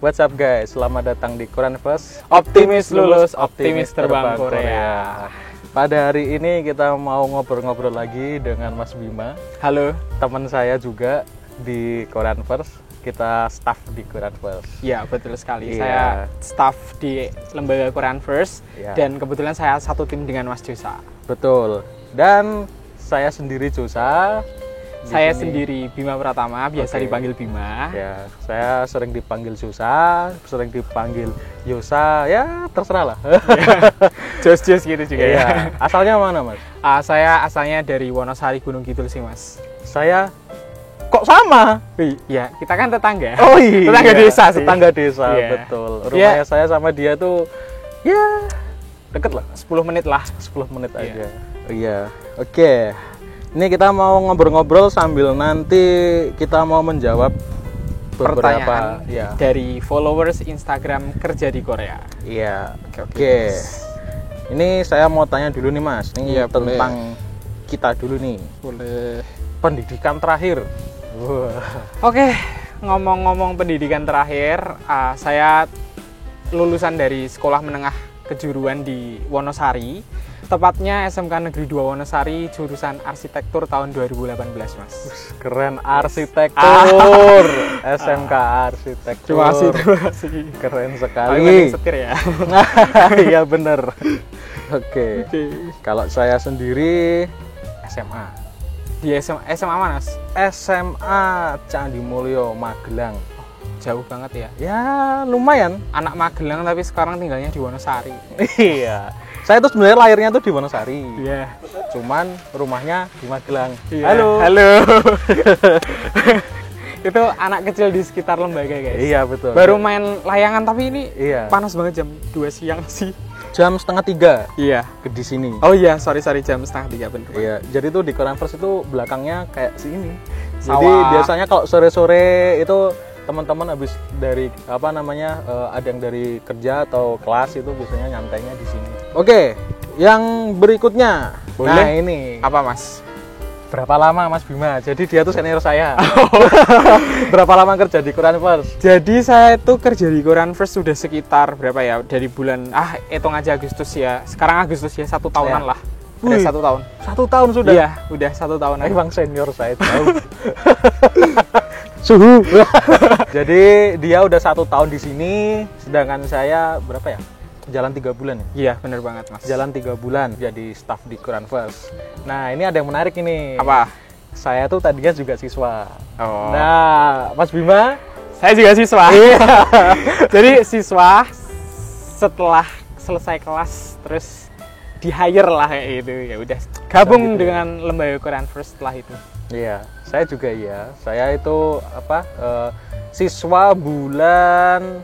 What's up guys, selamat datang di Korean First. Optimis lulus, optimis terbang Korea. Pada hari ini kita mau ngobrol-ngobrol lagi dengan Mas Bima. Halo. Teman saya juga di Korean First. Kita staff di Korean First. Ya, betul sekali. Iya. Saya staff di lembaga Korean First. Iya. Dan kebetulan saya satu tim dengan Mas Josa. Betul. Dan saya sendiri Josa. Saya sendiri Bima Pratama, biasa Oke. dipanggil Bima. Ya, saya sering dipanggil Josa, sering dipanggil Yosa, ya terserah lah. Jos-jos gitu juga ya. Iya. Asalnya mana Mas? Saya asalnya dari Wonosari Gunung Kidul sih, Mas. Saya kok sama? Ya, kita kan tetangga. Oh iya. Tetangga desa sih. Tetangga desa, Iya. betul. Rumahnya Iya. saya sama dia tuh ya deket lah, 10 menit lah. 10 menit Iya. aja. Iya. Oke. Ini kita mau ngobrol-ngobrol sambil nanti kita mau menjawab beberapa Pertanyaan ya. dari followers Instagram kerja di Korea. Iya. Oke. Oke. Ini saya mau tanya dulu nih Mas. Ini Iya, boleh. tentang kita dulu nih. Boleh. Pendidikan terakhir. Wah. Oke, ngomong-ngomong pendidikan terakhir, saya lulusan dari sekolah menengah kejuruan di Wonosari, tepatnya SMK Negeri 2 Wonosari, jurusan arsitektur tahun 2018, Mas. Keren, arsitektur. SMK arsitektur. Terima kasih. Keren Paling sekali. penting setir ya. Iya bener. Oke. Oke. Kalau saya sendiri SMA. Di SMA mana, Mas? SMA Candi Mulyo Magelang. Jauh banget ya. Ya lumayan. Anak Magelang tapi sekarang tinggalnya di Wonosari. Iya. Saya tuh sebenarnya lahirnya tuh di Wonosari. Iya. Cuman rumahnya di Magelang. Iya. Halo. Halo. Itu anak kecil di sekitar lembaga, guys. Iya betul. Baru main layangan tapi ini Iya. panas banget jam 2 siang sih. Jam 2:30 Iya. di sini. Oh iya, sorry jam 2:30 bener. Iya, jadi tuh di Korean First itu belakangnya kayak sini. Jadi Sawah. biasanya kalau sore-sore itu teman-teman habis dari apa namanya ada yang dari kerja atau kelas itu biasanya nyantainya di sini. Oke, yang berikutnya. Boleh? Nah, ini. Apa, Mas? Berapa lama Mas Bima? Jadi dia tuh senior saya. Berapa lama kerja di Korean First? Jadi saya itu kerja di Korean First sudah sekitar berapa ya? Dari bulan hitung aja Agustus ya. Sekarang Agustus ya, 1 tahunan Ya. lah. Udah Wih. 1 tahun. 1 tahun sudah. Iya, udah 1 tahun. Emang senior saya tahu. Suhu. Jadi dia udah 1 tahun di sini, sedangkan saya berapa ya? Jalan 3 bulan ya? Iya, bener banget, Mas. Jalan 3 bulan jadi staff di Korean First. Nah ini ada yang menarik ini. Apa? Saya tuh tadinya juga siswa. Oh. Nah Mas Bima, Saya juga siswa. iya. Jadi siswa setelah selesai kelas terus di hire lah kayak gitu. Ya udah gabung Gitu. dengan lembaga Korean First setelah itu. Iya, saya juga iya. Saya itu apa? Siswa bulan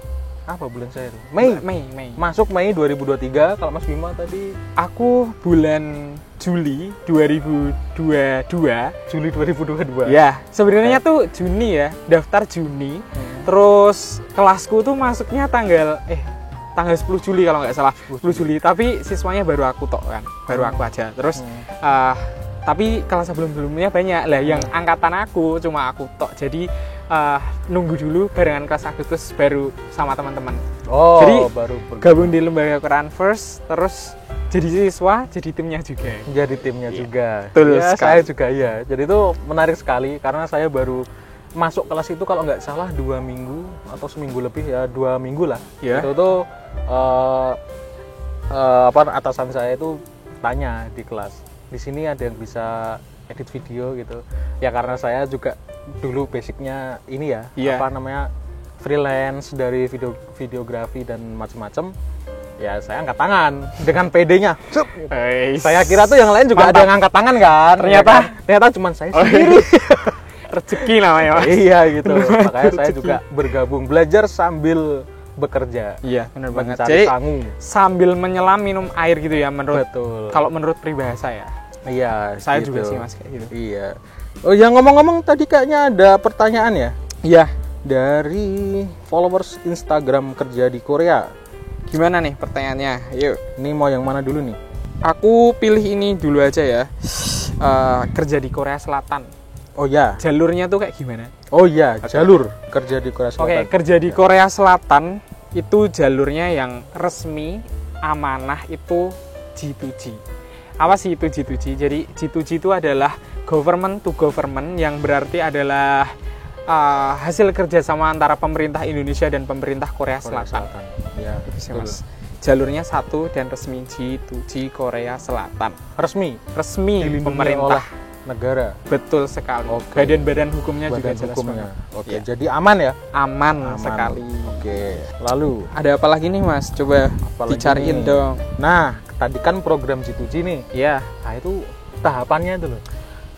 apa bulan saya itu? Mei. Masuk Mei 2023. Kalau Mas Bima tadi Aku bulan Juli 2022. Juli 2022. Ya, sebenarnya tuh Juni ya, daftar Juni. Terus kelasku tuh masuknya tanggal 10 Juli kalau nggak salah, 10 Juli. Tapi siswanya baru aku tok kan, baru aku aja. Terus tapi kelas sebelum-sebelumnya banyak lah yang angkatan aku, cuma aku tok. Jadi nunggu dulu barengan kelas Agustus baru sama teman-teman. Oh, Jadi, baru Gabung di lembaga Korean First, terus jadi siswa, jadi timnya juga. jadi timnya juga. Betul Ya, sekali. saya juga ya. Jadi itu menarik sekali karena saya baru masuk kelas itu kalau nggak salah 2 minggu atau seminggu lebih ya, 2 minggu lah. Ya. Itu tuh atasan saya itu tanya di kelas, di sini ada yang bisa edit video gitu. Ya karena saya juga dulu basicnya ini ya, Iya. apa namanya freelance dari videografi dan macam-macam. Ya saya angkat tangan dengan PD-nya. Sup, gitu. Saya kira tuh yang lain juga Mantap. ada yang angkat tangan kan. Ternyata? Ya kan? Ternyata cuma saya sendiri. rezeki namanya, Mas. Iya gitu. Makanya saya Rezeki. juga bergabung belajar sambil bekerja. Iya, benar banget. Mencari Jadi sangu. sambil menyelam minum air gitu ya menurut Betul. kalau menurut peribahasa ya. Iya. Saya gitu. juga sih, Mas, kayak gitu. Iya. Oh ya, ngomong-ngomong tadi kayaknya ada pertanyaan ya Iya. dari followers Instagram kerja di Korea. Gimana nih pertanyaannya? Yuk. Ini mau yang mana dulu nih? Aku pilih ini dulu aja ya. Kerja di Korea Selatan. Oh ya. Jalurnya tuh kayak gimana? Oh iya, jalur kerja di Korea Selatan. Oke, kerja di Korea Selatan itu jalurnya yang resmi, amanah itu G2G. Apa sih itu G2G? Jadi G2G itu adalah government to government, yang berarti adalah hasil kerjasama antara pemerintah Indonesia dan pemerintah Korea Selatan. Ya, Itu sih, betul. Mas. Jalurnya satu dan resmi G2G Korea Selatan. Resmi Resmi dilindungi pemerintah. oleh negara. Betul sekali. Oke. Badan-badan hukumnya juga Badan jelas hukumnya. banget. Oke, Ya. jadi aman ya? Aman sekali. Oke. Lalu, Ada apa lagi nih, Mas? Coba Apalagi dicariin nih? dong. nah, tadi kan program G2G nih. Ya, Nah, itu tahapannya itu loh.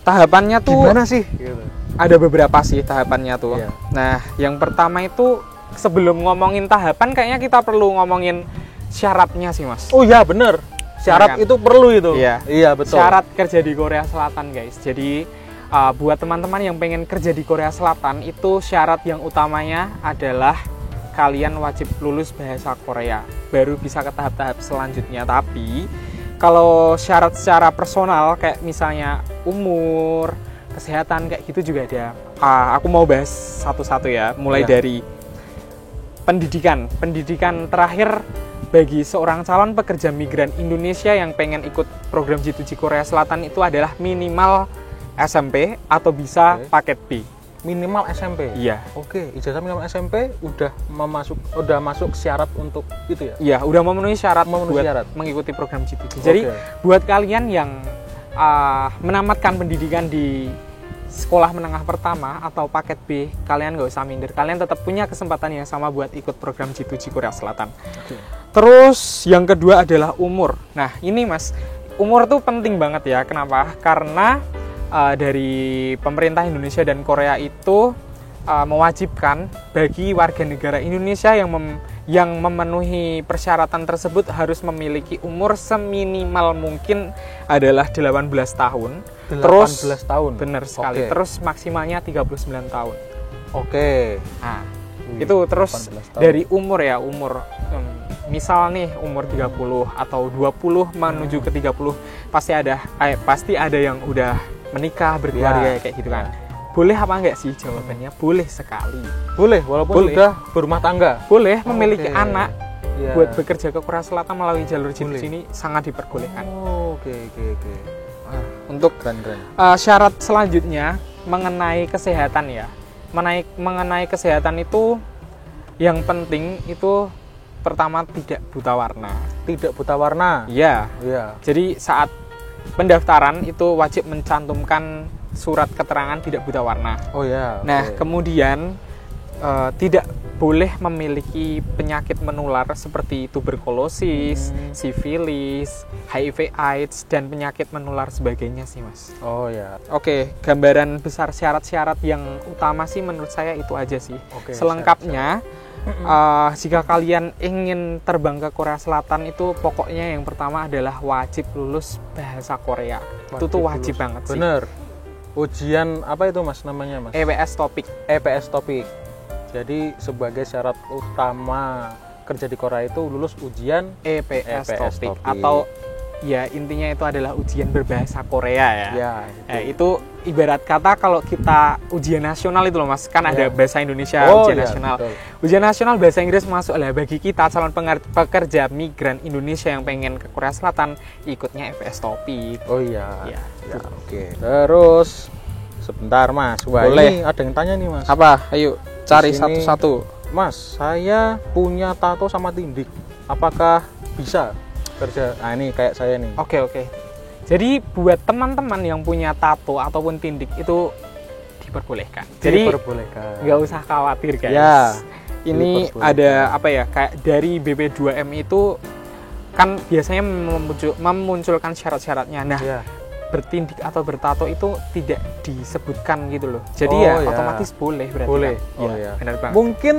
tahapannya tuh Gimana sih? Gitu. ada beberapa sih tahapannya tuh. Iya. Nah, yang pertama itu sebelum ngomongin tahapan kayaknya kita perlu ngomongin syaratnya sih, Mas. Oh iya, bener. Syarat Kan? itu perlu itu. Iya. Iya, betul. Syarat kerja di Korea Selatan, guys. Jadi buat teman-teman yang pengen kerja di Korea Selatan, itu syarat yang utamanya adalah kalian wajib lulus bahasa Korea, baru bisa ke tahap-tahap selanjutnya. Tapi kalau syarat secara personal kayak misalnya umur, kesehatan kayak gitu juga ada. Aku mau bahas satu-satu ya, mulai Iya. dari pendidikan. Pendidikan terakhir bagi seorang calon pekerja migran Indonesia yang pengen ikut program G2G Korea Selatan itu adalah minimal SMP atau bisa Oke. paket B. Minimal SMP. Iya. Oke, ijazah minimal SMP udah masuk syarat untuk itu ya. Iya, udah memenuhi syarat Memenuhi buat syarat. mengikuti program G2G. Jadi Oke. buat kalian yang menamatkan pendidikan di sekolah menengah pertama atau paket B, kalian nggak usah minder. Kalian tetap punya kesempatan yang sama buat ikut program G2G Korea Selatan. Oke. Terus yang kedua adalah umur. Nah ini Mas, umur tuh penting banget ya. Kenapa? Karena dari pemerintah Indonesia dan Korea itu mewajibkan bagi warga negara Indonesia yang memenuhi persyaratan tersebut harus memiliki umur seminimal mungkin adalah 18 tahun. 18 Terus tahun. benar sekali. Oke. Terus maksimalnya 39 tahun. Oke. Nah, Wih, itu terus 18 tahun. dari umur ya, misal nih umur 30 atau 20 menuju ke 30 pasti ada yang udah menikah, berkeluarga Ya. kayak gitu kan. Boleh apa enggak sih jawabannya? Boleh sekali. Boleh, walaupun Boleh. udah berumah tangga. Boleh memiliki Oke. anak Iya. buat bekerja ke Korea Selatan melalui jalur G2G Boleh. ini sangat diperbolehkan. Oh, oke. Untuk Keren. syarat selanjutnya mengenai kesehatan ya. Mengenai kesehatan itu yang penting itu pertama tidak buta warna. Tidak buta warna. Iya. Iya. Jadi saat pendaftaran itu wajib mencantumkan surat keterangan tidak buta warna. Oh ya. Nah, oke. kemudian tidak boleh memiliki penyakit menular seperti tuberkulosis, sifilis, HIV/AIDS dan penyakit menular sebagainya sih, Mas. Oh ya. Oke, gambaran besar syarat-syarat yang utama sih menurut saya itu aja sih. Oke, Selengkapnya, jika kalian ingin terbang ke Korea Selatan itu pokoknya yang pertama adalah wajib lulus bahasa Korea. Itu tuh wajib lulus. banget sih. Bener. Ujian apa itu Mas namanya Mas? EWS topik. EPS topik. Jadi sebagai syarat utama kerja di Korea itu lulus ujian EPS topik topik. atau ya intinya itu adalah ujian berbahasa Korea ya. ya. Itu ibarat kata kalau kita ujian nasional itu loh Mas, kan ada Ya. bahasa Indonesia, Oh, ujian ya, nasional. betul. Ujian nasional bahasa Inggris masuk lah bagi kita calon pekerja migran Indonesia yang pengen ke Korea Selatan ikutnya EPS topik. Oh iya. Ya, Ya, oke. Terus sebentar Mas. Wah, Boleh. ini ada yang tanya nih Mas. Apa? Ayo cari Di sini- satu-satu. Mas, saya punya tato sama tindik. Apakah bisa kerja? Nah, ini kayak saya nih. Oke. Jadi buat teman-teman yang punya tato ataupun tindik itu diperbolehkan. Jadi Diperbolehkan. nggak usah khawatir guys. Ya, Ini diperbolehkan. ada apa ya? Kayak dari BP2M itu kan biasanya memunculkan syarat-syaratnya. Nah, Ya. bertindik atau bertato itu tidak disebutkan gitu loh. Jadi Oh, ya ya. otomatis boleh berarti. Boleh. Kan? Oh, Iya, ya. benar banget. Mungkin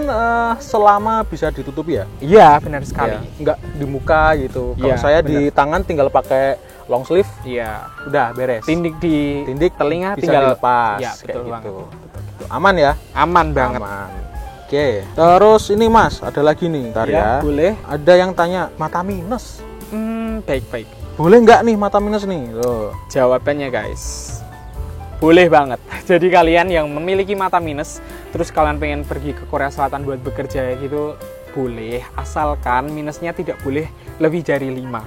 selama bisa ditutupi ya. Iya, benar sekali. Ya, nggak di muka gitu. Kalau Iya, saya benar. di tangan tinggal pakai long sleeve, Iya. udah beres. Tindik di Tindik telinga bisa tinggal dilepas. Iya, kayak betul gitu. banget. Gitu. Aman ya? Aman banget. Aman. Oke. Terus ini Mas, ada lagi nih. Bentar ya. Boleh. Ada yang tanya mata minus. Baik-baik. Boleh nggak nih mata minus nih? Loh. Jawabannya guys, boleh banget. Jadi kalian yang memiliki mata minus, terus kalian pengen pergi ke Korea Selatan buat bekerja gitu, boleh. Asalkan minusnya tidak boleh lebih dari 5.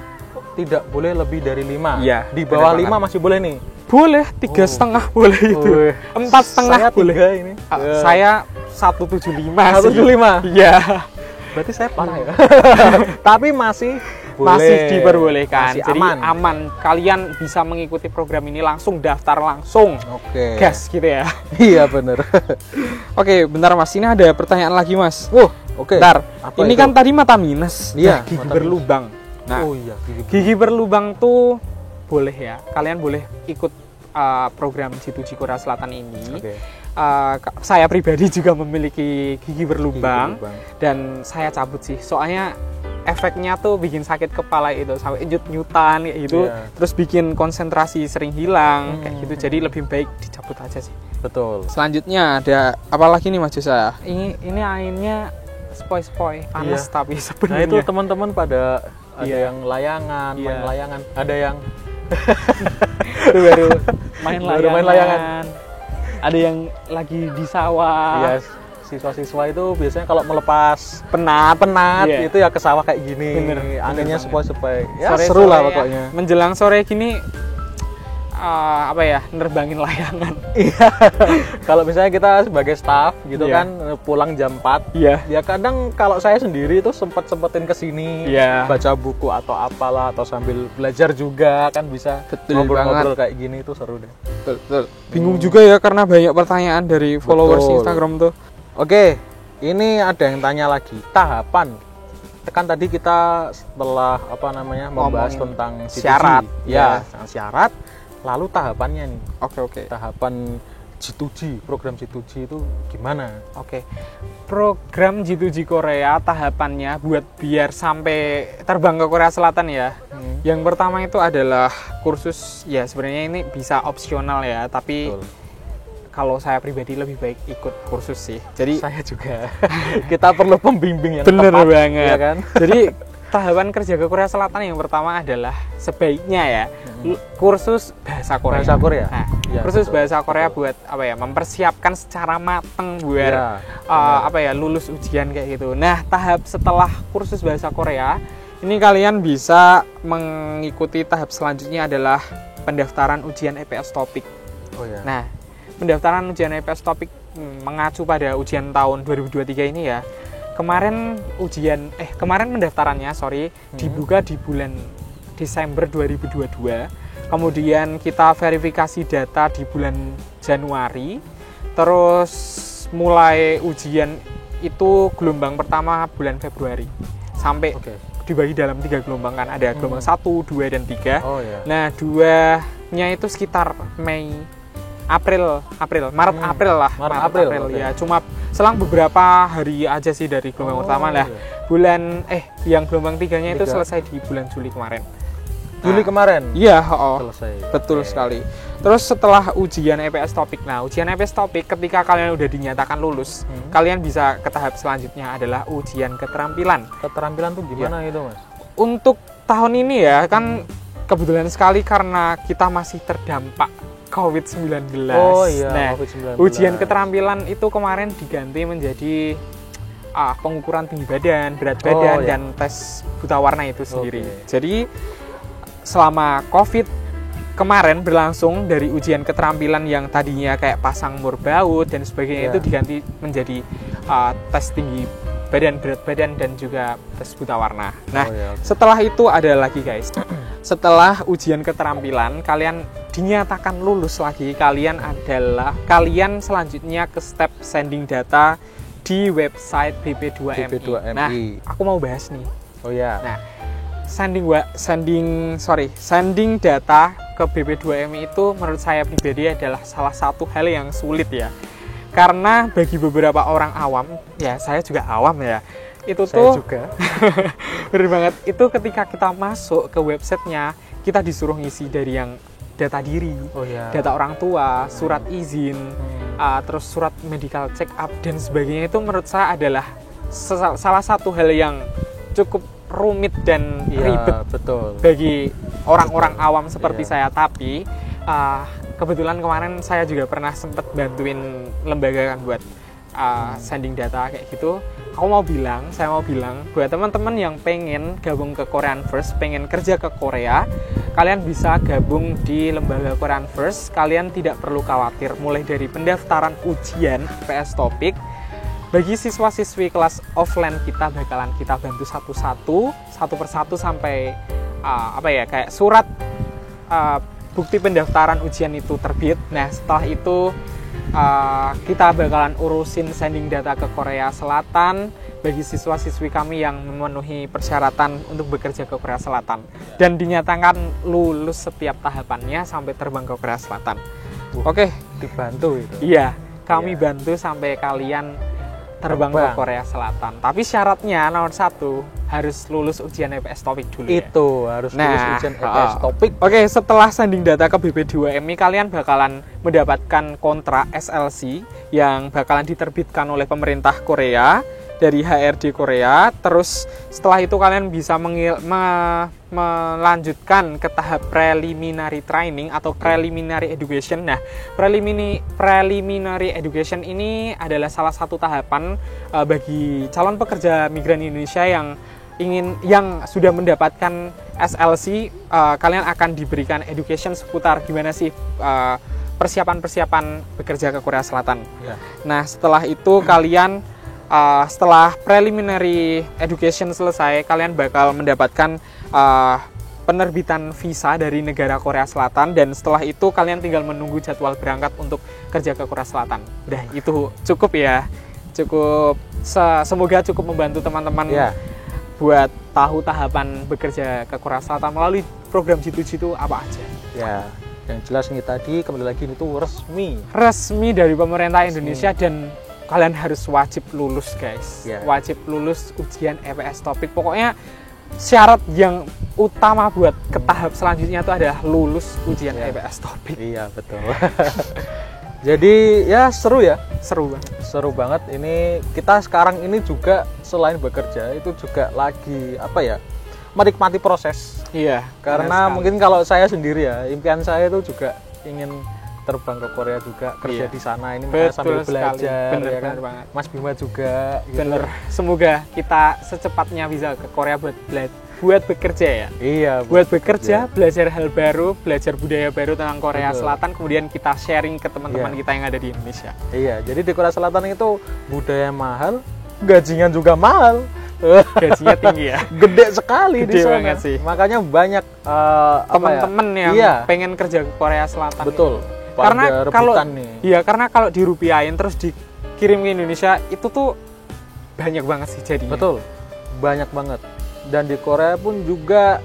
Tidak boleh lebih dari 5. Iya, Di bawah bener 5 banget. masih boleh nih. Boleh, 3,5 boleh itu. 4,5 Saya boleh. 3 ini. Saya 175 sih. 175. Iya. Berarti saya parah ya. Tapi masih boleh. Masih diperbolehkan. Masih Jadi aman. aman. Kalian bisa mengikuti program ini langsung daftar langsung. Oke. Gas gitu ya. Iya bener. Oke, bentar Mas. Ini ada pertanyaan lagi Mas. Oke. Bentar. Apa Ini itu? kan tadi mata minus. Iya, Nah, gigi mata berlubang. Nah, Oh iya. gigi berlubang tuh boleh ya. Kalian boleh ikut program G2G Korea Selatan ini. Oke. Saya pribadi juga memiliki gigi berlubang, Gigi berlubang. dan saya cabut sih. Soalnya efeknya tuh bikin sakit kepala itu sampai nyut-nyutan kayak gitu. Iya. Terus bikin konsentrasi sering hilang kayak gitu. Jadi lebih baik dicabut aja sih. Betul. Selanjutnya ada apa lagi nih Mas Josa? Ini ainnya spoi-spoi, panas Iya. tapi Nah sebenarnya. itu teman-teman pada ada Iya. yang layangan, Iya. main layangan, ada yang Itu baru main Baru layangan. main layangan. Ada yang lagi di sawah. ya siswa-siswa itu biasanya kalau melepas Penat. Iya. itu ya ke sawah kayak gini, Bener, anginnya bener sepoi-sepoi. Ya Sore-sore seru lah ya, pokoknya. menjelang sore gini apa ya, nerbangin layangan. Iya. Kalau misalnya kita sebagai staff gitu Iya. kan pulang jam 4, Iya. ya kadang kalau saya sendiri itu sempetin ke sini Iya. baca buku atau apalah atau sambil belajar juga kan bisa Betul ngobrol-ngobrol kayak gini itu seru deh. Betul. Bingung juga ya karena banyak pertanyaan dari followers Betul. Instagram tuh. Oke, ini ada yang tanya lagi, tahapan. Kan tadi kita setelah membahas Ngomongin tentang G2G. syarat. Ya, syarat. Lalu tahapannya nih, Oke. tahapan G2G, program G2G itu gimana? Oke. Program G2G Korea tahapannya buat biar sampai terbang ke Korea Selatan ya. Yang pertama itu adalah kursus, ya sebenarnya ini bisa opsional ya, tapi Betul. kalau saya pribadi lebih baik ikut kursus sih. Jadi Saya juga. Kita perlu pembimbing yang bener tepat, banget. ya kan? Jadi tahapan kerja ke Korea Selatan yang pertama adalah sebaiknya ya kursus bahasa Korea. Bahasa Korea. Nah, Ya, kursus betul, bahasa Korea betul. buat mempersiapkan secara mateng buat Ya, lulus ujian kayak gitu. Nah, tahap setelah kursus bahasa Korea ini kalian bisa mengikuti tahap selanjutnya adalah pendaftaran ujian EPS Topik. Oh ya. Nah, pendaftaran ujian EPS Topik mengacu pada ujian tahun 2023 ini ya. Kemarin pendaftarannya dibuka di bulan Desember 2022. Kemudian kita verifikasi data di bulan Januari. Terus mulai ujian itu gelombang pertama bulan Februari. Sampai Oke. dibagi dalam 3 gelombang kan. Ada gelombang 1, 2, dan 3. Oh ya. Nah, 2-nya itu sekitar Maret April lah. Maret, April, oke. ya. Cuma selang beberapa hari aja sih dari gelombang pertama lah. iya. Yang gelombang 3-nya itu 3. selesai di bulan Juli kemarin. Juli kemarin Iya, selesai. betul Oke. sekali. Terus setelah ujian EPS Topik. Nah, ujian EPS Topik ketika kalian udah dinyatakan lulus, kalian bisa ke tahap selanjutnya adalah ujian keterampilan. Keterampilan tuh gimana itu, Mas? Untuk tahun ini ya, kan kebetulan sekali karena kita masih terdampak COVID-19. Oh iya, Nah, COVID-19. ujian keterampilan itu kemarin diganti menjadi pengukuran tinggi badan, berat badan, iya. dan tes buta warna itu sendiri. Oke. Jadi selama COVID kemarin berlangsung, dari ujian keterampilan yang tadinya kayak pasang mur baut dan sebagainya Iya. itu diganti menjadi tes tinggi badan, berat badan, dan juga tes buta warna. Nah, Oh, iya, oke. setelah itu ada lagi guys. Setelah ujian keterampilan kalian dinyatakan lulus lagi, kalian selanjutnya ke step sending data di website BP2MI. BP2MI. Nah, aku mau bahas nih. Oh ya. Nah, sending data ke BP2MI itu menurut saya pribadi adalah salah satu hal yang sulit ya. Karena bagi beberapa orang awam, ya saya juga awam ya, itu Saya tuh juga. bener banget, itu ketika kita masuk ke websitenya, kita disuruh ngisi dari yang data diri, Oh ya. data orang tua, surat izin, terus surat medical check up dan sebagainya. Itu menurut saya adalah salah satu hal yang cukup rumit dan Iya, ribet betul. bagi orang-orang awam seperti Iya. saya. Tapi kebetulan kemarin saya juga pernah sempat bantuin lembaga kan buat sending data kayak gitu. Saya mau bilang buat teman-teman yang pengen gabung ke Korean First, pengen kerja ke Korea, kalian bisa gabung di lembaga Korean First. Kalian tidak perlu khawatir mulai dari pendaftaran ujian PS Topik. Bagi siswa-siswi kelas offline kita bakalan kita bantu satu persatu sampai kayak surat bukti pendaftaran ujian itu terbit. Nah, setelah itu kita bakalan urusin sending data ke Korea Selatan bagi siswa-siswi kami yang memenuhi persyaratan untuk bekerja ke Korea Selatan dan dinyatakan lulus setiap tahapannya sampai terbang ke Korea Selatan. Oke, dibantu itu. Iya, kami bantu sampai kalian terbang ke Korea Selatan. Tapi syaratnya nomor 1 harus lulus ujian EPS Topik dulu. Itu harus lulus ujian EPS Topik. Oke, setelah sanding data ke BB2MI, kalian bakalan mendapatkan kontrak SLC yang bakalan diterbitkan oleh pemerintah Korea dari HRD Korea. Terus setelah itu kalian bisa melanjutkan ke tahap preliminary training atau preliminary education. Nah, preliminary education ini adalah salah satu tahapan bagi calon pekerja migran Indonesia yang sudah mendapatkan SLC. Kalian akan diberikan education seputar gimana sih persiapan bekerja ke Korea Selatan. Nah, setelah itu kalian setelah preliminary education selesai, kalian bakal mendapatkan penerbitan visa dari negara Korea Selatan, dan setelah itu kalian tinggal menunggu jadwal berangkat untuk kerja ke Korea Selatan. Udah, itu cukup ya. Semoga cukup membantu teman-teman buat tahu tahapan bekerja ke Korea Selatan melalui program G2G itu apa aja. Ya, yang jelas nih tadi kembali lagi itu resmi dari pemerintah Indonesia, dan kalian harus wajib lulus, guys. Wajib lulus ujian EPS Topik. Pokoknya syarat yang utama buat ke tahap selanjutnya itu adalah lulus ujian EPS Topik. Iya, betul. Jadi ya seru banget. Seru banget. Ini kita sekarang ini juga selain bekerja itu juga lagi menikmati proses. Iya. Karena mungkin kalau saya sendiri impian saya itu juga ingin terbang ke Korea juga, kerja di sana ini sambil belajar. Bener banget. Mas Bima juga gitu. Bener. Semoga kita secepatnya bisa ke Korea buat bekerja ya. Iya, buat bekerja, belajar hal baru, belajar budaya baru tentang Korea Selatan, kemudian kita sharing ke teman-teman kita yang ada di Indonesia. Iya, jadi di Korea Selatan itu budaya mahal, gajinya juga mahal. Gajinya tinggi ya. Gede sekali di sana. Banget sih. Makanya banyak teman-teman yang pengen kerja ke Korea Selatan. Betul. Karena kalau dirupiahin terus dikirim ke Indonesia itu tuh banyak banget sih jadinya. Betul. Banyak banget. Dan di Korea pun juga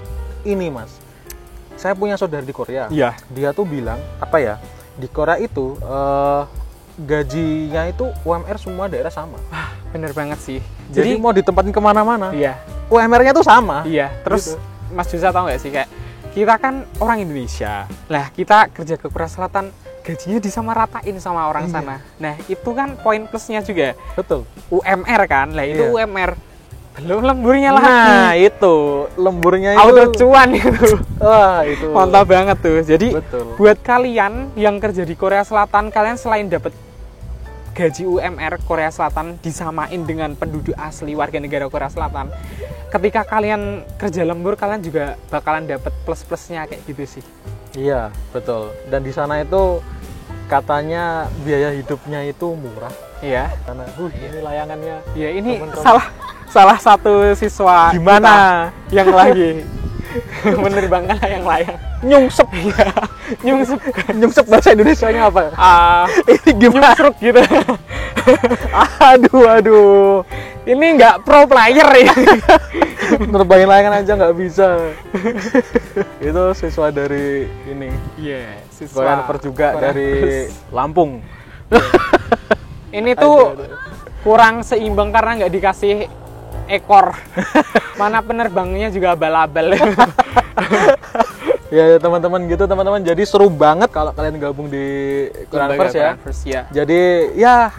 ini, Mas. Saya punya saudara di Korea. Iya. Dia tuh bilang di Korea itu gajinya itu UMR semua daerah sama. Bener banget sih. Jadi mau ditempatin kemana-mana. Iya. UMR-nya tuh sama. Iya. Terus gitu. Mas Jusa tahu nggak sih, kayak kita kan orang Indonesia. Lah, kita kerja ke Korea Selatan, gajinya disamaratain sama orang sana. Nah, itu kan poin plusnya juga. Betul. UMR kan. Lah, itu UMR. Belum lemburnya lagi. Nah, itu lemburnya itu auto cuan itu. Wah, itu mantap banget tuh. Jadi buat kalian yang kerja di Korea Selatan, kalian selain dapat gaji UMR Korea Selatan disamain dengan penduduk asli warga negara Korea Selatan, ketika kalian kerja lembur, kalian juga bakalan dapat plus-plusnya kayak gitu sih. Iya, betul. Dan di sana itu katanya biaya hidupnya itu murah. Iya. Karena ini layangannya. Iya, ini salah satu siswa gimana yang lagi menerbangkan layang-layang. Nyungsep. Iya. Nyungsep bahasa Indonesianya apa? Ini gimana? Nyungsruk gitu. Aduh. Ini nggak pro player ya. Nerbangin layangan aja nggak bisa. Itu siswa dari ini. Iya, siswa juga dari Lampung. Ini tuh kurang seimbang karena nggak dikasih ekor. Mana penerbangnya juga abal-abal. Ya teman-teman gitu, teman-teman. Jadi seru banget kalau kalian gabung di Korean First ya. Jadi ya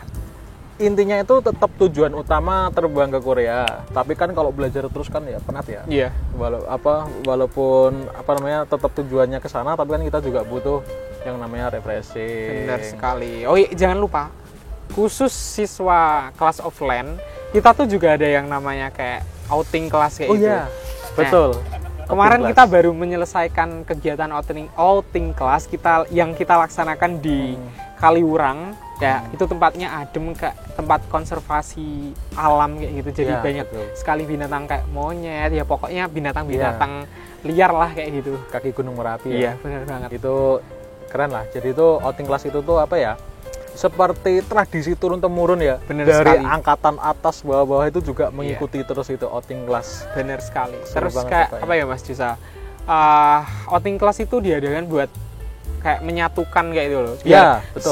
intinya itu tetap tujuan utama terbang ke Korea. Tapi kan kalau belajar terus kan ya penat ya. Iya. Walaupun tetap tujuannya ke sana, tapi kan kita juga butuh yang namanya refreshing. Benar sekali. Oh iya, jangan lupa, khusus siswa kelas offline, kita tuh juga ada yang namanya kayak outing kelas kayak Oh gitu. iya, betul. Kemarin Outing kita class. baru menyelesaikan kegiatan outing kelas yang kita laksanakan di Kaliurang. Ya, itu tempatnya adem, kayak tempat konservasi alam kayak gitu. Jadi Ya, banyak betul. sekali binatang kayak monyet, ya pokoknya binatang-binatang liar lah kayak gitu. Kaki Gunung Merapi Iya, ya. benar banget. Itu keren lah. Jadi itu outing kelas itu tuh apa ya? Seperti tradisi turun temurun ya. Bener dari sekali. angkatan atas bawah-bawah itu juga mengikuti terus itu outing kelas. Benar sekali. Seru Terus banget kayak pokoknya. apa ya Mas Jusa? Outing kelas itu diadakan buat kayak menyatukan kayak itu loh. Iya, betul.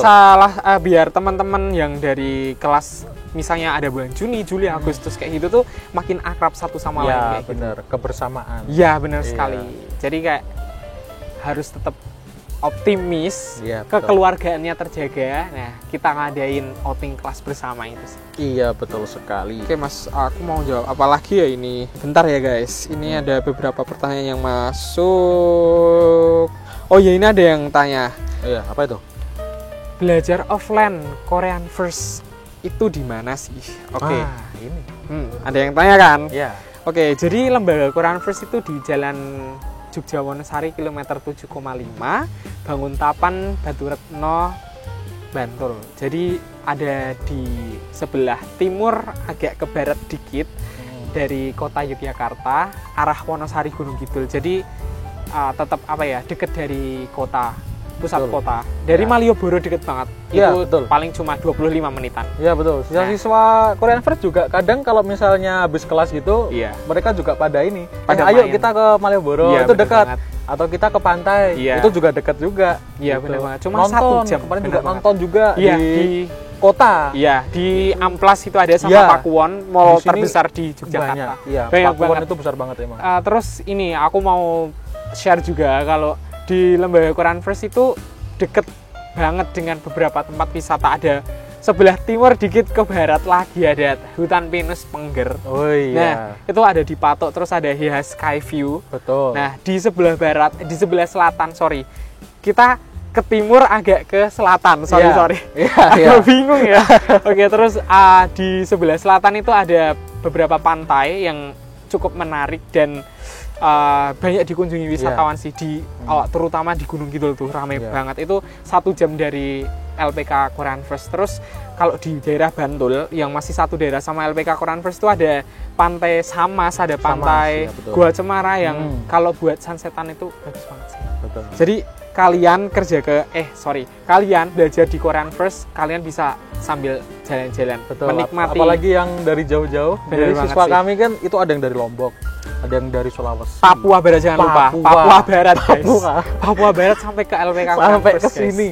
Biar teman-teman yang dari kelas misalnya ada bulan Juni, Juli, Agustus kayak gitu tuh makin akrab satu sama lain Ya, kayak gitu. benar. Kebersamaan. Iya, benar Iya. sekali. Jadi kayak harus tetap optimis, Iya, betul. kekeluargaannya terjaga. Nah, kita ngadain outing kelas bersama itu sih. Iya, betul sekali. Oke Mas, aku mau jawab apa lagi ya ini? Bentar ya guys, ini ada beberapa pertanyaan yang masuk. Oh ya, ini ada yang tanya, Iya, apa itu? belajar offline Korean first itu di mana sih? Oke, ini. ada yang tanya kan? Iya. Oke, jadi lembaga Korean first itu di Jalan Jogja Wonosari kilometer 7,5, Banguntapan, Baturetno, Bantul. Jadi ada di sebelah timur, agak ke barat dikit dari kota Yogyakarta, arah Wonosari Gunung Kidul. Jadi tetap apa ya, deket dari kota, pusat Betul. kota. Dari Ya. Malioboro deket banget. Ya, Itu betul. paling cuma 25 menitan. Iya, betul. Siswa Korean First juga kadang kalau misalnya habis kelas gitu, Iya. mereka juga pada ini. Pada Ayo main. kita ke Malioboro, Iya, itu bener dekat. banget. Atau kita ke pantai, Iya. itu juga dekat juga. Iya, Gitu. bener banget. Cuma nonton, 1 jam. Kemarin Bener juga banget. nonton juga Iya, di kota. Iya, di Amplas itu ada sama Iya. Pakuwon, mall Di sini terbesar di Yogyakarta. Banyak. Iya, Banyak Pakuwon banget. itu besar banget emang. Terus ini aku mau share juga kalau di lembaga Korean First itu deket banget dengan beberapa tempat wisata. Ada sebelah timur dikit ke barat lagi ada hutan pinus Pengger. Oh iya. Nah, itu ada di Patok, terus ada Hiha Sky View. Betul. Nah, di sebelah barat, di sebelah selatan, sorry. Kita ke timur agak ke selatan, sorry. Iya, Agak iya. bingung ya. Oke, terus di sebelah selatan itu ada beberapa pantai yang cukup menarik dan banyak dikunjungi wisatawan sih terutama di Gunung Kidul tuh ramai banget. Itu 1 jam dari LPK Korean First. Terus kalau di daerah Bantul yang masih satu daerah sama LPK Korean First itu ada pantai Samas, ada pantai ya, betul. Gua Cemara yang kalau buat sunsetan itu bagus banget sih. Betul. Jadi kalian kalian belajar di Korean First, kalian bisa sambil jalan-jalan, Betul. menikmati. Apalagi yang dari jauh-jauh. Bener Dari banget siswa sih. kami kan itu ada yang dari Lombok, ada yang dari Sulawesi. Papua Barat, jangan lupa. Papua. Papua Barat, guys. Papua. Papua Barat sampai ke LPK Sampai Korean ke First, guys. sini.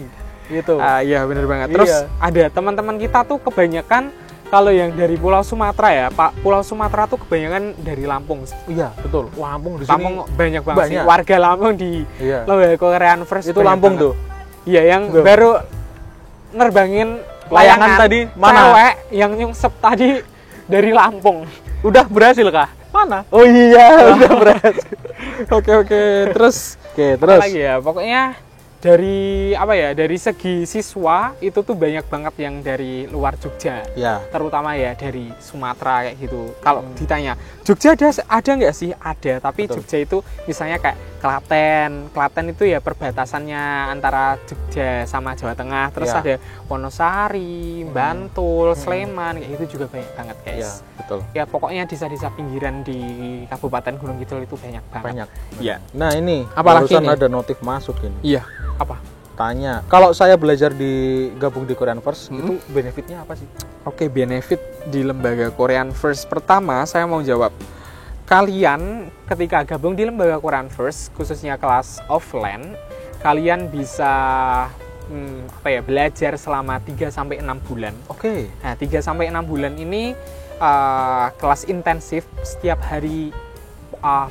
Gitu. Iya, bener banget. Terus Iya. ada teman-teman kita tuh kebanyakan kalau yang dari Pulau Sumatera ya, Pak. Pulau Sumatera tuh kebanyakan dari Lampung. Iya, betul. Lampung di sini. Lampung banyak banget sih. banyak. Warga Lampung di Iya. lembaga Korean First Itu banyak Lampung banget. tuh. Iya, yang Tuh. baru nerbangin Layangan tadi mana? Cewek yang nyungsep tadi dari Lampung. Udah berhasil kah? Mana? Oh iya, udah berhasil. Oke. Terus Oke, apa terus. lagi ya? Pokoknya dari dari segi siswa itu tuh banyak banget yang dari luar Jogja. Ya. Terutama ya dari Sumatera kayak gitu. Kalau ditanya, Jogja ada nggak sih? Ada, tapi Betul. Jogja itu misalnya kayak Klaten itu ya perbatasannya antara Jogja sama Jawa Tengah. Terus Ya. ada Wonosari, Bantul, Sleman, kayak gitu juga banyak banget guys. Iya, betul. Ya pokoknya desa-desa pinggiran di Kabupaten Gunung Kidul itu banyak banget. Banyak. Iya. Nah, ini Apalagi barusan nih? ada notif masuk ini. Iya. Apa? Tanya, kalau saya belajar gabung di Korean First, itu benefitnya apa sih? Oke, benefit di lembaga Korean First. Pertama, saya mau jawab. Kalian ketika gabung di lembaga Korean First, khususnya kelas offline, kalian bisa belajar selama 3 sampai 6 bulan. Oke. Nah, 3 sampai 6 bulan ini kelas intensif setiap hari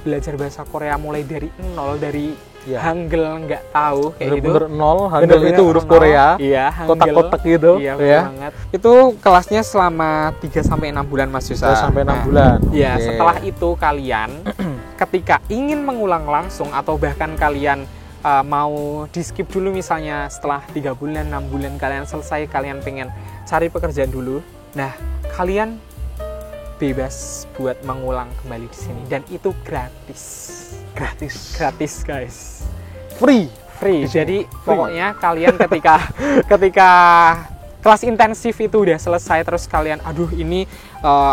belajar bahasa Korea mulai dari nol, dari Iya. Hangul nggak tahu kayak gitu. Bener-bener nol, Hangul Bener-bener itu huruf nol. Korea. Iya, Hangul. Kotak-kotak gitu. Iya, ya. bener banget. Itu kelasnya selama 3 sampai 6 bulan Mas Yusa. 3 sampai 6 Nah, bulan. Iya, Oke. setelah itu kalian ketika ingin mengulang langsung atau bahkan kalian mau di skip dulu, misalnya setelah 3 bulan 6 bulan kalian selesai, kalian pengen cari pekerjaan dulu, nah kalian bebas buat mengulang kembali di sini, dan itu gratis guys, free. Jadi pokoknya kalian ketika kelas intensif itu udah selesai, terus kalian aduh ini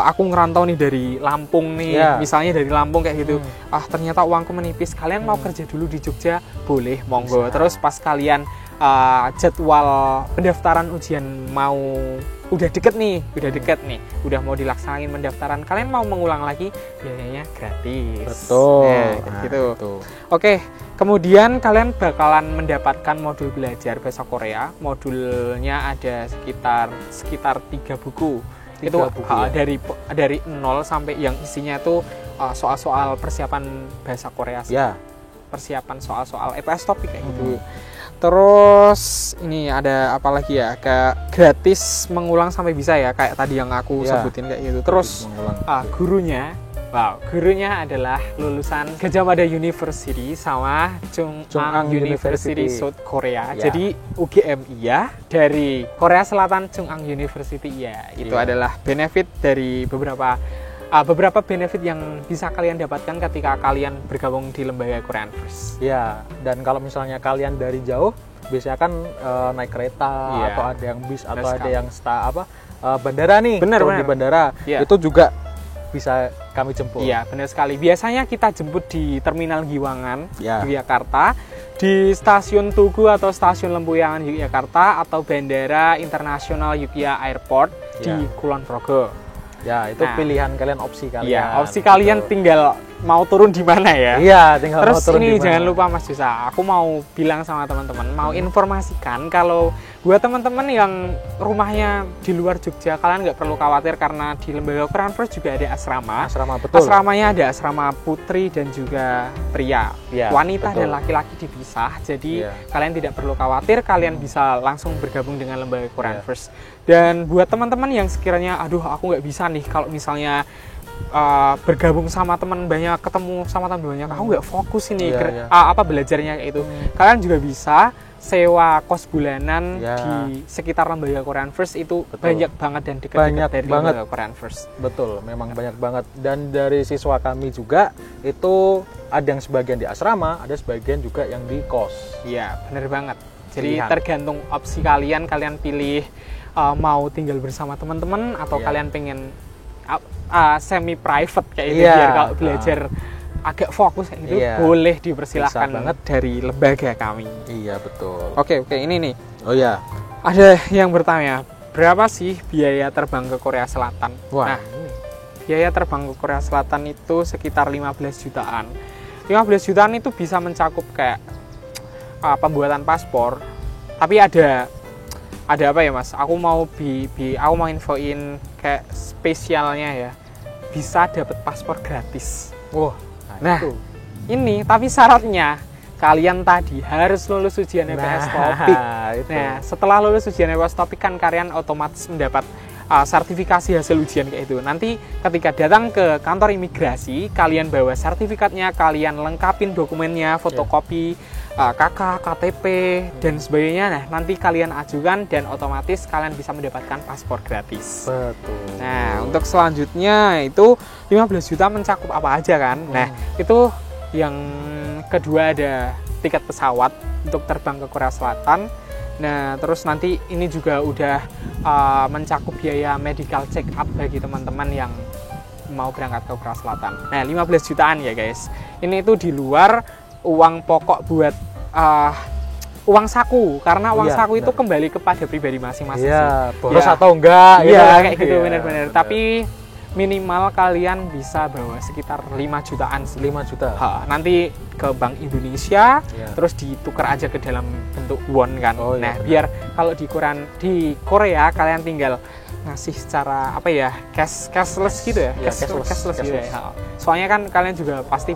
aku ngerantau nih dari Lampung nih, misalnya dari Lampung kayak gitu, ternyata uangku menipis, kalian mau kerja dulu di Jogja, boleh, monggo. Terus pas kalian jadwal pendaftaran ujian udah deket nih, udah mau dilaksanain pendaftaran, kalian mau mengulang lagi, biayanya gratis. Betul. Gitu. Oke, kemudian kalian bakalan mendapatkan modul belajar bahasa Korea. Modulnya ada sekitar 3 buku. Itu dari 0 sampai yang isinya itu soal-soal persiapan bahasa Korea. Persiapan soal-soal EPS topik kayak gitu. Terus ini ada apa lagi ya, kayak gratis mengulang sampai bisa ya, kayak tadi yang aku sebutin kayak gitu. Terus gurunya adalah lulusan Gajah Mada University sama Chung'ang University South Korea. Jadi UGMI ya, dari Korea Selatan Chung'ang University ya. Itu adalah benefit dari beberapa benefit yang bisa kalian dapatkan ketika kalian bergabung di lembaga Korean First. Ya, dan kalau misalnya kalian dari jauh, biasanya kan naik kereta atau ada yang bis atau ada yang bandara nih. Bener. Di bandara itu juga bisa kami jemput. Iya, benar sekali. Biasanya kita jemput di Terminal Giwangan, Yogyakarta, di Stasiun Tugu atau Stasiun Lempuyangan Yogyakarta, atau Bandara Internasional Yogyakarta Airport di Kulon Progo. Ya, itu pilihan kalian, opsi kalian. Iya, opsi kalian tinggal mau turun di mana ya. Iya, tinggal terus mau turun di mana. Terus ini jangan lupa Mas Jusa, aku mau bilang sama teman-teman, mau informasikan kalau buat teman-teman yang rumahnya di luar Jogja, kalian nggak perlu khawatir karena di lembaga Korean First juga ada asrama. Betul. Asramanya ada asrama putri dan juga pria. Wanita dan laki-laki dipisah. Jadi kalian tidak perlu khawatir, kalian bisa langsung bergabung dengan lembaga Korean First. Dan buat teman-teman yang sekiranya aduh aku nggak bisa nih kalau misalnya bergabung sama teman banyak, ketemu sama teman banyak, aku nggak fokus ini belajarnya kayak itu. Kalian juga bisa sewa kos bulanan di sekitar lembaga Korean First, itu banyak banget dan dekat dari lembaga Korean First. Betul, memang banyak banget. Dan dari siswa kami juga itu ada yang sebagian di asrama, ada sebagian juga yang di kos. Iya, bener banget. Jadi tergantung opsi kalian pilih mau tinggal bersama teman-teman atau kalian pengen semi private kayak itu, biar kalau belajar agak fokus kayak gitu, boleh dipersilahkan banget dari lembaga kami. Iya, betul. Oke, ini nih. Oh ya. Ada yang bertanya, berapa sih biaya terbang ke Korea Selatan? Nah, biaya terbang ke Korea Selatan itu sekitar 15 jutaan. 15 jutaan itu bisa mencakup kayak pembuatan paspor. Tapi ada apa ya Mas? Aku mau aku mau infoin kayak spesialnya ya. Bisa dapat paspor gratis. Nah, ini tapi syaratnya kalian tadi harus lulus ujian EPS topik. Nah, setelah lulus ujian EPS topik kan kalian otomatis mendapat sertifikasi hasil ujian kayak itu. Nanti ketika datang ke kantor imigrasi, kalian bawa sertifikatnya, kalian lengkapin dokumennya, fotokopi KK, KTP dan sebagainya. Nah, nanti kalian ajukan dan otomatis kalian bisa mendapatkan paspor gratis. Betul. Nah, untuk selanjutnya itu 15 juta mencakup apa aja kan? Nah, itu yang kedua ada tiket pesawat untuk terbang ke Korea Selatan. Nah, terus nanti ini juga udah mencakup biaya medical check up bagi teman-teman yang mau berangkat ke Korea Selatan. Nah, 15 jutaan ya guys. Ini itu di luar uang pokok buat uang saku, karena uang saku itu kembali kepada pribadi masing-masing. Boros atau enggak? Kayak gitu, bener-bener. Tapi minimal kalian bisa bawa sekitar 5 jutaan sih. 5 juta. Nanti ke Bank Indonesia, terus ditukar aja ke dalam bentuk won kan. Biar kalau di Korea kalian tinggal ngasih secara cashless gitu ya. Cashless gitu ya. Soalnya kan kalian juga pasti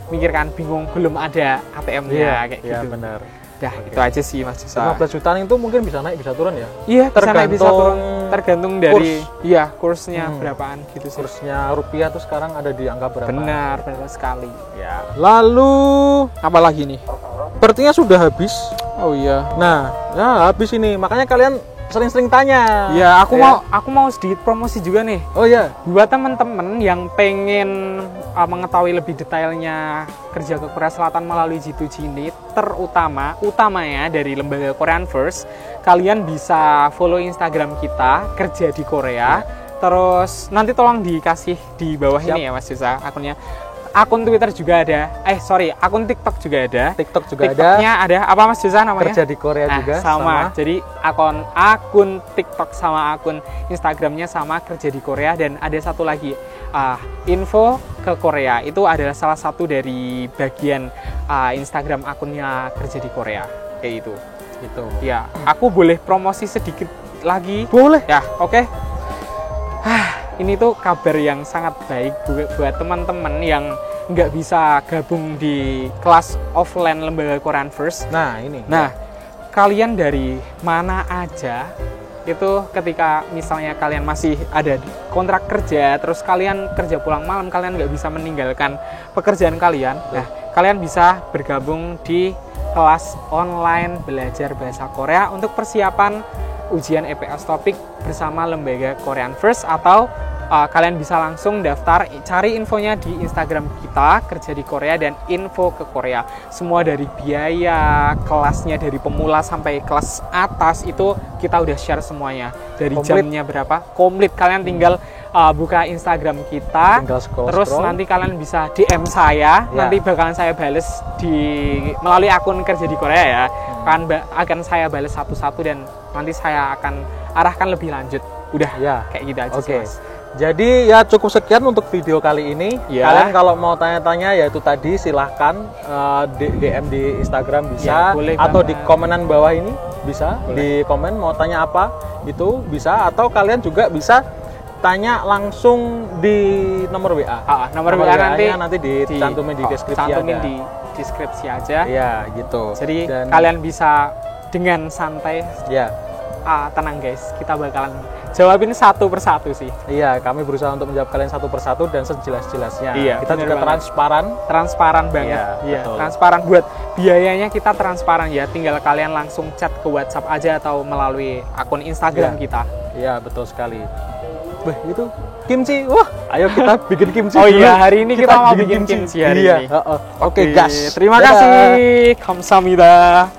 mikirkan bingung belum ada ATM-nya kayak gitu. Iya, benar. Dah, itu aja sih Mas Jusa. 15 jutaan itu mungkin bisa naik bisa turun ya? Iya, bisa naik bisa turun tergantung dari kursnya berapaan gitu sih. Kursnya rupiah tuh sekarang ada di angka berapa? Benar sekali. Ya. Lalu apa lagi nih? sepertinya sudah habis. Oh iya. Nah, ya habis ini. Makanya kalian sering-sering tanya. Ya, aku mau sedikit promosi juga nih. Oh iya. Buat teman-teman yang pengen mengetahui lebih detailnya kerja ke Korea Selatan melalui G2G ini, utamanya dari lembaga Korean First, kalian bisa follow Instagram kita Kerja di Korea. Terus nanti tolong dikasih di bawah ini ya Mas Yusa akunnya. Akun Twitter juga ada. Akun TikTok juga ada. TikToknya ada apa Mas Yusa namanya? Kerja di Korea juga sama. Jadi akun TikTok sama akun Instagramnya sama, Kerja di Korea. Dan ada satu lagi, info ke Korea. Itu adalah salah satu dari bagian Instagram akunnya Kerja di Korea. Kayak itu. Gitu. Ya, aku boleh promosi sedikit lagi? Boleh. Ya, oke. Ini tuh kabar yang sangat baik buat teman-teman yang nggak bisa gabung di kelas offline lembaga Korean First. Nah, ini. Nah, kalian dari mana aja itu ketika misalnya kalian masih ada kontrak kerja, terus kalian kerja pulang malam, kalian nggak bisa meninggalkan pekerjaan kalian. Nah, kalian bisa bergabung di kelas online belajar bahasa Korea untuk persiapan ujian EPS Topik bersama lembaga Korean First, atau kalian bisa langsung daftar, cari infonya di Instagram kita Kerja di Korea dan info ke Korea. Semua dari biaya kelasnya, dari pemula sampai kelas atas itu kita udah share semuanya. Dari jamnya berapa komplit, kalian tinggal buka Instagram kita, terus nanti kalian bisa DM saya, nanti bakalan saya bales melalui akun Kerja di Korea ya. Akan saya bales satu-satu dan nanti saya akan arahkan lebih lanjut. Udah kayak gitu aja sih, Mas. Jadi ya cukup sekian untuk video kali ini. Kalian kalau mau tanya-tanya ya itu tadi silahkan DM di Instagram bisa, atau di komenan bawah ini bisa. Di komen mau tanya apa itu bisa, atau kalian juga bisa tanya langsung di nomor WA. Nomor WA nanti dicantumin di deskripsi aja. Di deskripsi aja. Iya, gitu. Jadi kalian bisa dengan santai. Ya. Tenang guys, kita bakalan jawabin satu persatu sih. Iya, kami berusaha untuk menjawab kalian satu persatu dan sejelas-jelasnya. Iya, kita juga transparan banget. Iya, transparan. Buat biayanya kita transparan ya. Tinggal kalian langsung chat ke WhatsApp aja atau melalui akun Instagram kita. Iya, betul sekali. Wah, itu kimchi. Wah, ayo kita bikin kimchi. Oh iya, hari ini kita mau bikin kimchi hari ini. Oke, guys. Terima kasih. Kamsahamnida.